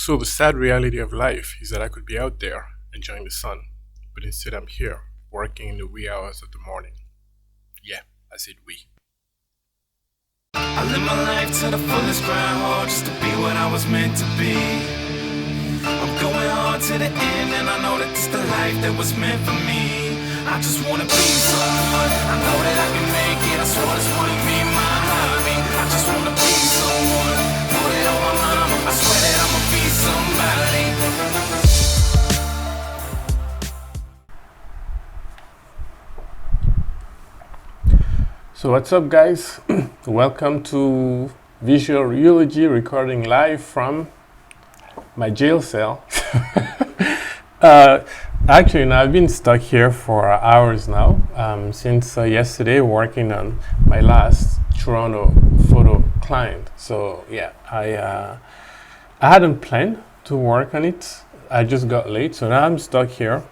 So the sad reality of life is that I could be out there enjoying the sun, but instead I'm here working in the wee hours of the morning. Yeah, I said we. I live my life to the fullest, grind hard just to be what I was meant to be. I'm going hard to the end, and I know that it's the life that was meant for me. I just wanna be someone, I know that I can make it. I swear this wanna be my hobby. I just wanna be someone, know that on my mama, I swear that I'ma be somebody. So what's up, guys? Welcome to Visual Eulogy, recording live from my jail cell. Actually, now I've been stuck here for hours now, since yesterday, working on my last Toronto photo client. So yeah, I hadn't planned to work on it. I just got late, so now I'm stuck here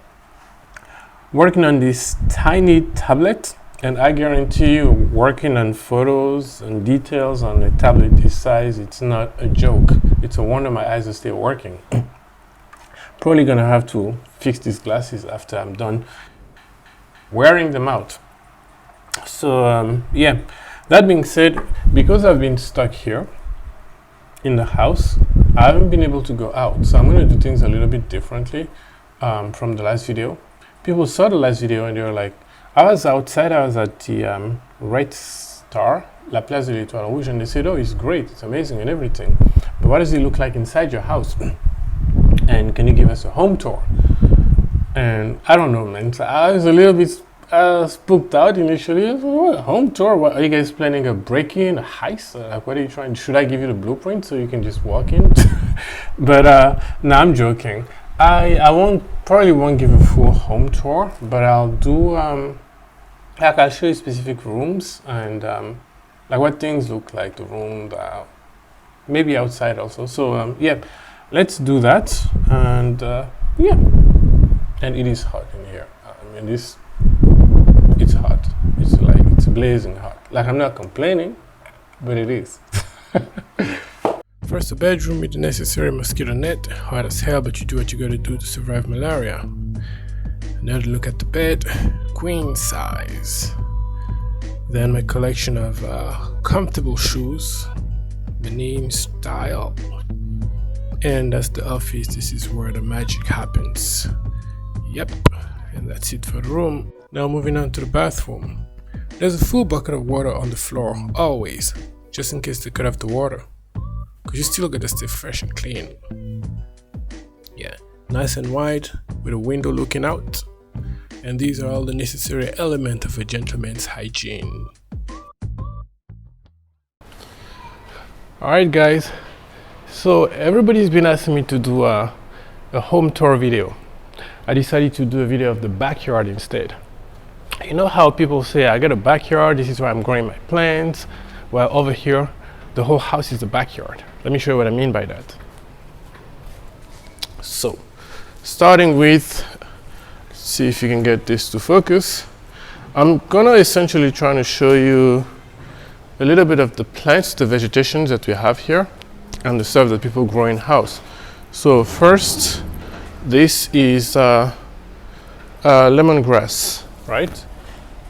working on this tiny tablet. And I guarantee you, working on photos and details on a tablet this size, it's not a joke. It's a wonder my eyes are still working. Probably gonna have to fix these glasses after I'm done wearing them out. So yeah, that being said, because I've been stuck here in the house, I haven't been able to go out. So I'm gonna do things a little bit differently from the last video. People saw the last video and they were like, I was outside, I was at the Red Star, La Place de l'Étoile Rouge, and they said, oh, it's great, it's amazing and everything. But what does it look like inside your house? And can you give us a home tour? And I don't know, man. So I was a little bit spooked out initially. I was like, what, a home tour? What, are you guys planning a break-in, a heist? Like, what are you trying? Should I give you the blueprint so you can just walk in? But no, I'm joking. I probably won't give a full home tour, but I'll do like I'll show you specific rooms and like what things look like, the room, maybe outside also. So yeah, let's do that. And yeah, and it is hot in here. I mean, it's hot. It's blazing hot. Like, I'm not complaining, but it is. First, a bedroom with the necessary mosquito net, hot as hell, but you do what you gotta do to survive malaria. Another look at the bed, queen size. Then my collection of comfortable shoes, Benin style. And that's the office. This is where the magic happens. Yep, and that's it for the room. Now moving on to the bathroom. There's a full bucket of water on the floor, always, just in case they cut off the water. Cause you still gotta stay fresh and clean. Yeah, nice and wide with a window looking out. And these are all the necessary elements of a gentleman's hygiene. Alright guys, so everybody's been asking me to do a home tour video. I decided to do a video of the backyard instead. You know how people say, I got a backyard, this is where I'm growing my plants. Well, over here, the whole house is the backyard. Let me show you what I mean by that. So, starting with, see if you can get this to focus. I'm gonna essentially trying to show you a little bit of the plants, the vegetations that we have here, and the stuff that people grow in house. So first, this is lemongrass, right?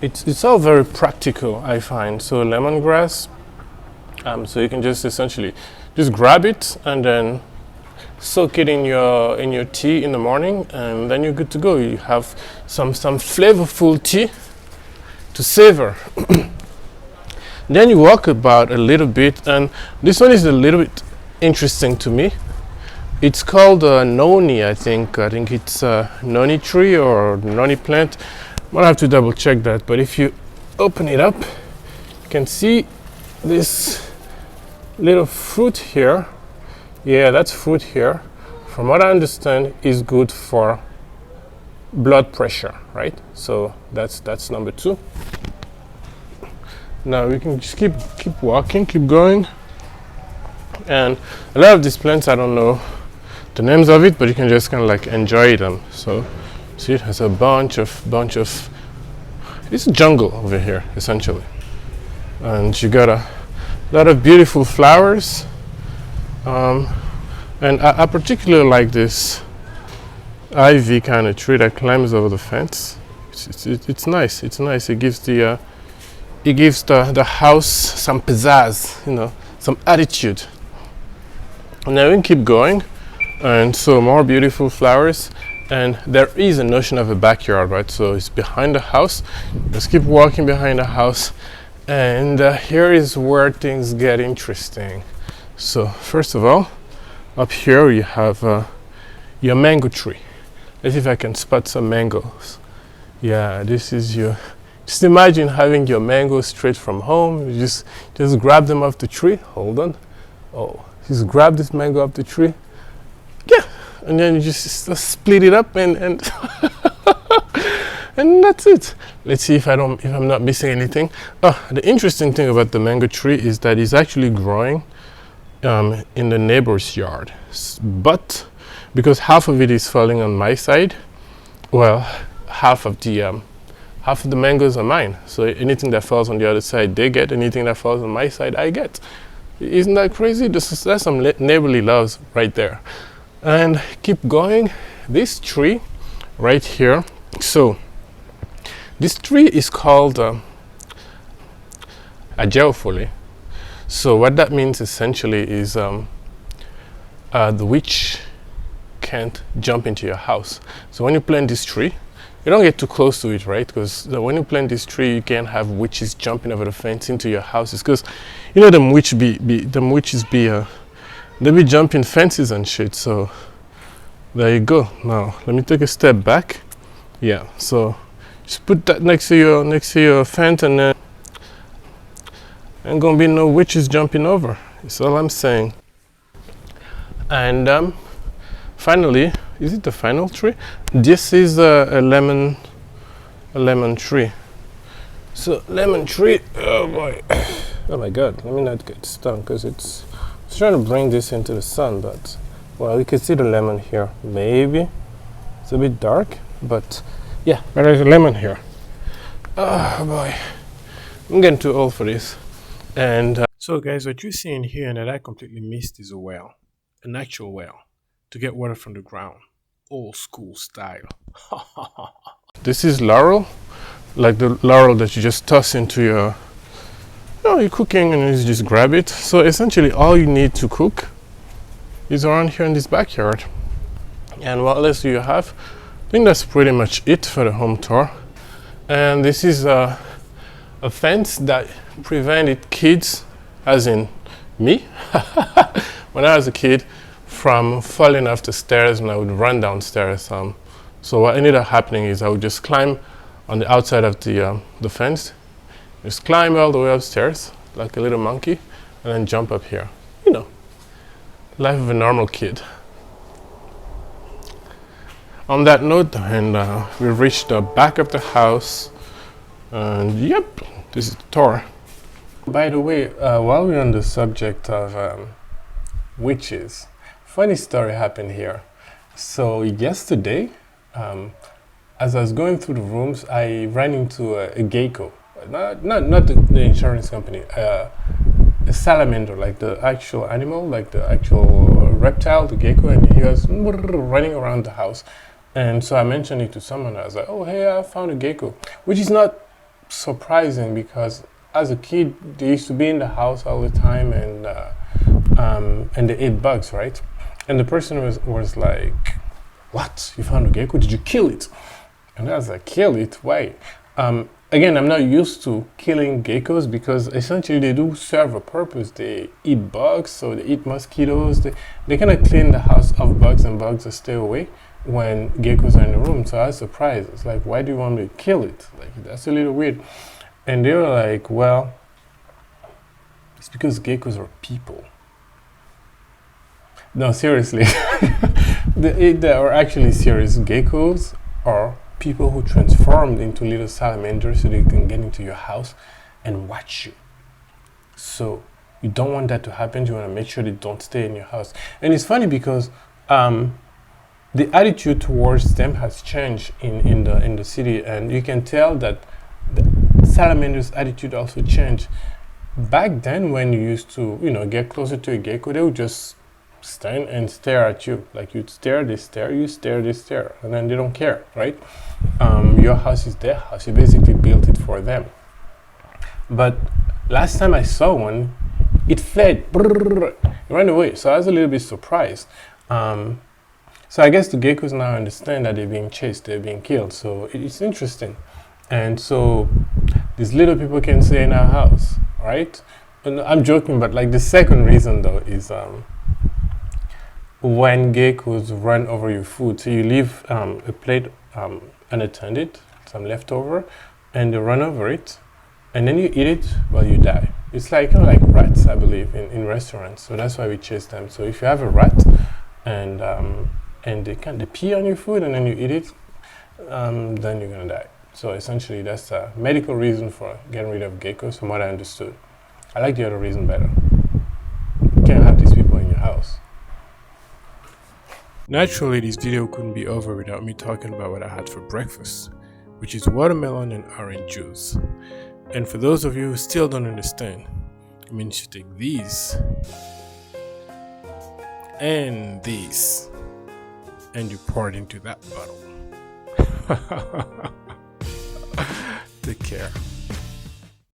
It's all very practical, I find. So lemongrass. So you can just essentially just grab it and then soak it in your tea in the morning, and then you're good to go. You have some flavorful tea to savor. Then you walk about a little bit, and this one is a little bit interesting to me. It's called noni, I think. I think it's a noni tree or noni plant. I'm gonna have to double check that, but if you open it up, you can see this little fruit here. Yeah, that's fruit here. From what I understand, is good for blood pressure, right? So that's number 2. Now we can just keep walking, keep going. And a lot of these plants, I don't know the names of it, but you can just kind of like enjoy them. So see, it has a bunch of it's a jungle over here essentially, and you got a lot of beautiful flowers. And I particularly like this ivy kind of tree that climbs over the fence. It's nice. It's nice. It gives the house some pizzazz, some attitude. And then we can keep going, and so more beautiful flowers. And there is a notion of a backyard, right? So it's behind the house. Let's keep walking behind the house, and here is where things get interesting. So first of all, up here you have your mango tree. Let's see if I can spot some mangoes. Yeah, this is your. Just imagine having your mangoes straight from home. You just grab them off the tree. Hold on. Oh, just grab this mango off the tree. Yeah, and then you just split it up and and that's it. Let's see if I'm not missing anything. Oh, the interesting thing about the mango tree is that it's actually growing in the neighbor's yard, but because half of it is falling on my side, well, half of the mangoes are mine. So anything that falls on the other side, they get. Anything that falls on my side, I get. Isn't that crazy? That's some neighborly loves right there. And keep going. This tree right here. So this tree is called a geofole. So what that means essentially is the witch can't jump into your house. So when you plant this tree, you don't get too close to it, right? Because when you plant this tree, you can't have witches jumping over the fence into your houses. Because them witches they be jumping fences and shit. So there you go. Now let me take a step back. Yeah. So just put that next to your fence, and then ain't gonna be no witches jumping over. That's all I'm saying. And finally, is it the final tree? This is a lemon tree. So lemon tree, oh boy, oh my god, let me not get stung because it's trying to bring this into the sun, but well, you can see the lemon here. Maybe it's a bit dark, but yeah, there is a lemon here. Oh boy, I'm getting too old for this. And so guys, what you're seeing here and that I completely missed is a well, an actual well, to get water from the ground, old school style. This is laurel, like the laurel that you just toss into your, you're cooking and you just grab it. So essentially all you need to cook is around here in this backyard. And what else do you have? I think that's pretty much it for the home tour. And this is a fence that prevented kids, as in me, when I was a kid, from falling off the stairs when I would run downstairs. So what ended up happening is I would just climb on the outside of the fence, just climb all the way upstairs like a little monkey, and then jump up here. Life of a normal kid. On that note, and we've reached the back of the house, and yep, this is the tour. By the way, while we're on the subject of witches, funny story happened here. So yesterday, as I was going through the rooms, I ran into a gecko. Not the insurance company. A salamander, like the actual animal, like the actual reptile, the gecko, and he was running around the house. And so I mentioned it to someone. I was like, "Oh, hey, I found a gecko," which is not surprising because as a kid they used to be in the house all the time, and they ate bugs, right? And the person was like, "What? You found a gecko? Did you kill it?" And I was like, "Kill it? Why?" Again, I'm not used to killing geckos because essentially they do serve a purpose. They eat bugs, so they eat mosquitoes. They kind of clean the house of bugs, and bugs will stay away when geckos are in the room. So I was surprised. It's like, why do you want me to kill it? Like, that's a little weird. And they were like, well, it's because geckos are people. No, seriously. They are actually serious. Geckos are people who transformed into little salamanders so they can get into your house and watch you. So you don't want that to happen. You want to make sure they don't stay in your house. And it's funny because the attitude towards them has changed in the city, and you can tell that the salamanders' attitude also changed. Back then, when you used to get closer to a gecko, they would just stand and stare at you. Like you stare, they stare, you stare, they stare, and then they don't care, right? Your house is their house. You basically built it for them. But last time I saw one, it fled, it ran away. So I was a little bit surprised. So I guess the geckos now understand that they're being chased, they're being killed. So it's interesting. And so these little people can stay in our house, right? And I'm joking, but like the second reason though is when geckos run over your food. So you leave a plate unattended, some leftover, and they run over it, and then you eat it, well, you die. It's like kind of like rats, I believe, in restaurants. So that's why we chase them. So if you have a rat and they pee on your food and then you eat it, then you're gonna die. So essentially, that's a medical reason for getting rid of geckos, from what I understood. I like the other reason better. You can't have these people in your house. Naturally, this video couldn't be over without me talking about what I had for breakfast, which is watermelon and orange juice. And for those of you who still don't understand, it means you take these and these and you pour it into that bottle. Take care.